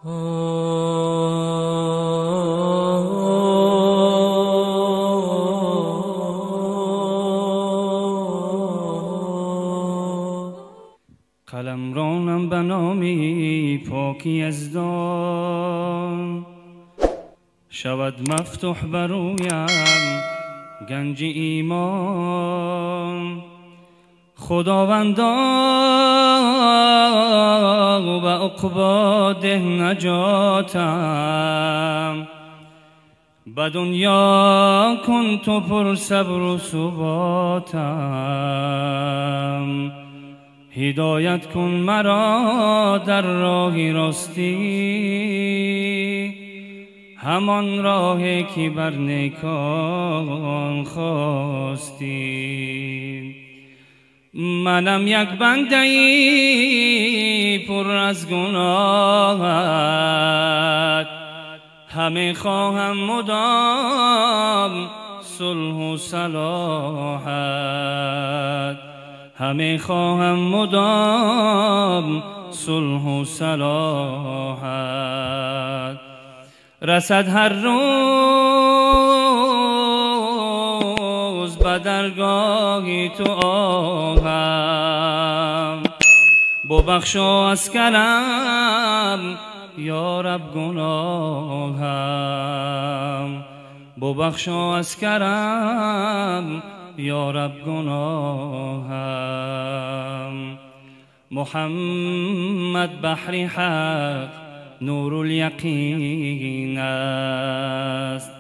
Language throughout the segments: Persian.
قلمرانم به نامی پاکی از دان، شود مفتوح برویم گنج ایمان. خداوندا و عقبا ده نجاتم، به دنیا کن تو پر صبر و ثباتم. هدایت کن مرا در راه راستی، همان راهی که بر نیکان خواستی. منم یک بنده‌ای پر از گناهت، همه خواهم مدام صلح و صلاحت. همه خواهم مدام صلح و صلاحت. رسد هر روز به درگاه تو آهم، ببخشا از کرم یا رب گناهم. ببخشا از کرم یا رب گناهم. محمد بحر حق نور الیقین است،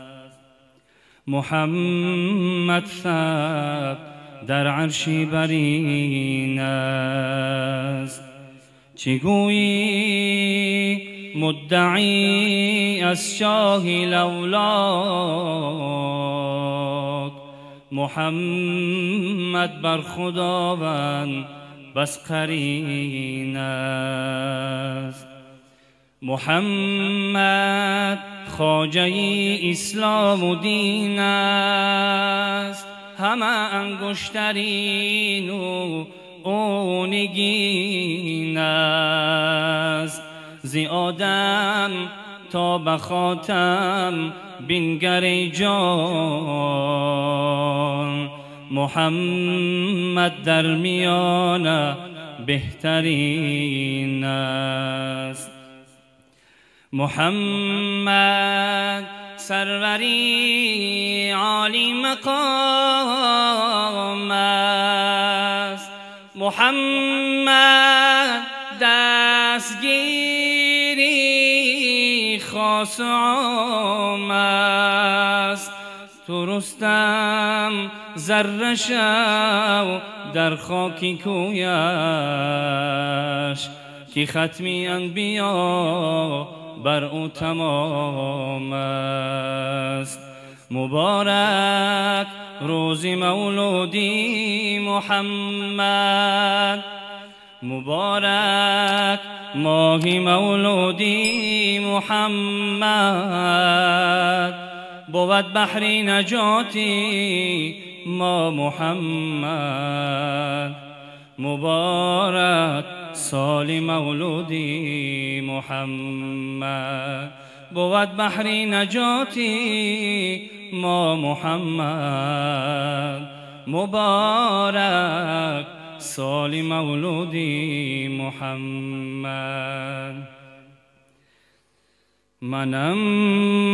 محمد ثبت در عرش برین است. چه گویی مدعی از شاه لولاک، محمد بر خداوند بس قرین است. محمد خواجه اسلام و دین است، همه انگشترین و اونگین است. زی آدم تا به خاتم بنگر جان، محمد در میانه بهترین است. محمد سروری عالی مقام است، محمد دستگیری خاص عام است. تو رستم ذره شو در خاکی کویش، که ختمی انبیا بر او تمام است. مبارک روز مولودی محمد، مبارک ماه مولودی محمد. بود بحر نجاتی ما محمد، مبارک سال مولودی محمد. بود بحر نجاتی ما محمد، مبارک سال مولودی محمد. منم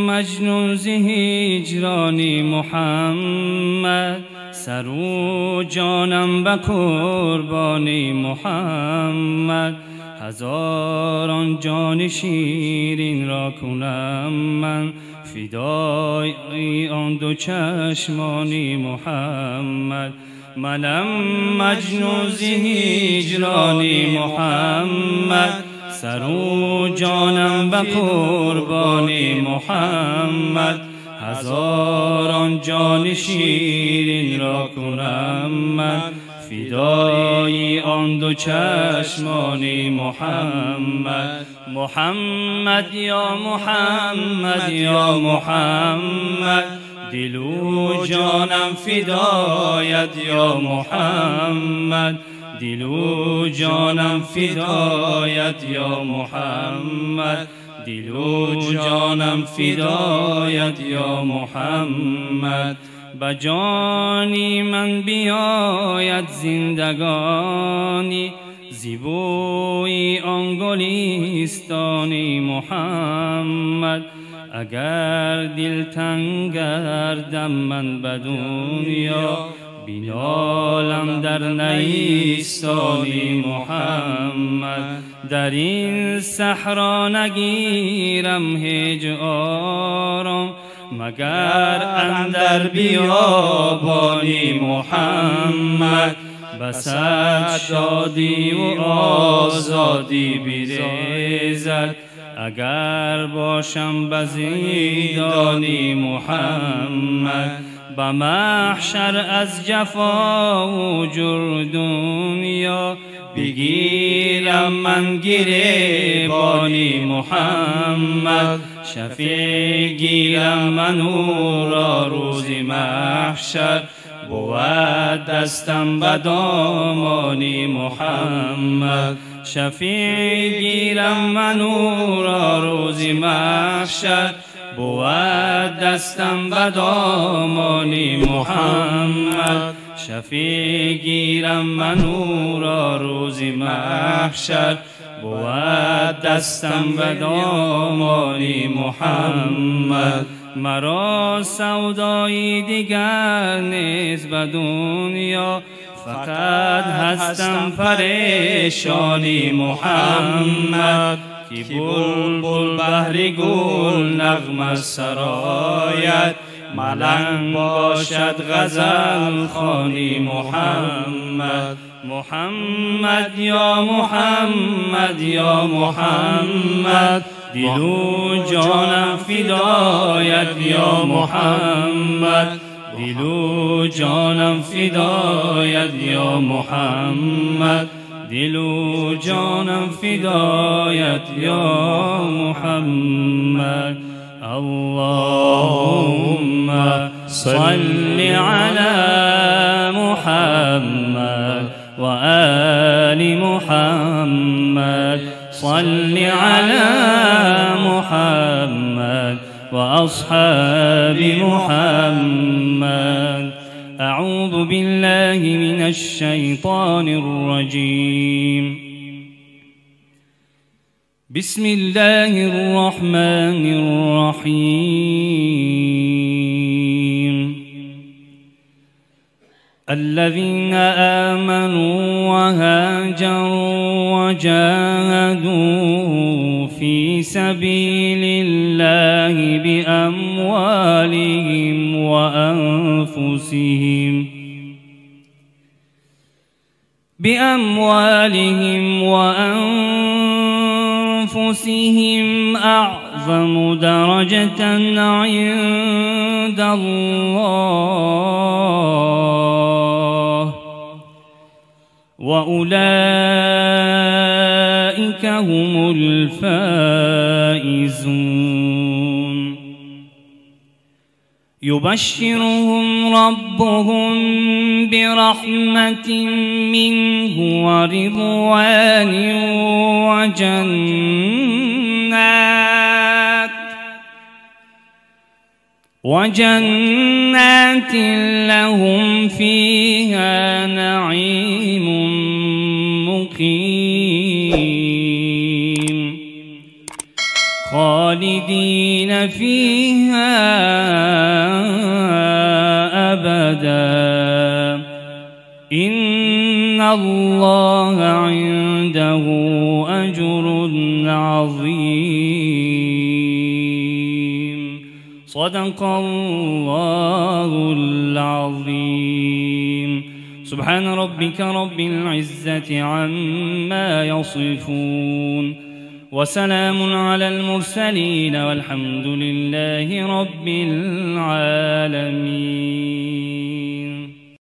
مجنون ز هجران محمد، سر و جانم به قربان محمد. هزاران جان شیرین را کنم من، فدای آن دو چشمان محمد. منم مجنون ز هجران محمد، سر و جانم به قربان محمد. هزاران جان شیرین را کنم من، فدای آن دو چشمان محمد. محمد یا محمد یا محمد، دل و جانم فدایت یا محمد. دل و جانم فدایت یا محمد، دل و جانم فدایت یا محمد. به جانی من بیاید زندگانی، زیبوی آن گلستانی محمد. اگر دل تنگ گردم من به دنیا، بینالم در نیستانی محمد. در این صحرا نگیرم هیچ آرام، مگر اندر بیابانی محمد. بسد شادی و آزادی بریزد، اگر باشم به زندانی محمد. به محشر از جفا و جور دنیا، بگیرم من گریبانی محمد. شفیع گیرم من او را روز محشر، بود دستم به دامانی محمد. شفیع گیرم من او را روز محشر، بود دستم به دامانی محمد. شفیع گیرم من او را روز محشر، بود دستم به دامانی محمد. مرا سودایی دیگر نیست به دنیا، فقط هستم پریشانی محمد. کی بلبل بهر گل نغمه سرایت، ملنگ باشد غزل خوانی محمد. محمد یا محمد یا محمد، دل و جانم فدایت یا محمد. دل و جانم فدایت یا محمد. دل و جانم فدایت یا محمد. اللهم صل على محمد وآل محمد. صل على محمد وأصحاب محمد. أعوذ بالله من الشيطان الرجيم. بسم الله الرحمن الرحيم. الذين آمنوا وهاجروا وجاهدوا في سبيل الله بأموالهم وأنفسهم أعظم درجة عند الله، وأولئك هم الفائزون. يبشرهم ربهم برحمة منه ورضوان وجنات لهم فيها نعيم مقيم خالدين فيها أبدا، إن الله عنده أجر عظيم. صدق الله العظيم. سبحان ربك رب العزة عما يصفون، وسلام على المرسلين، والحمد لله رب العالمين.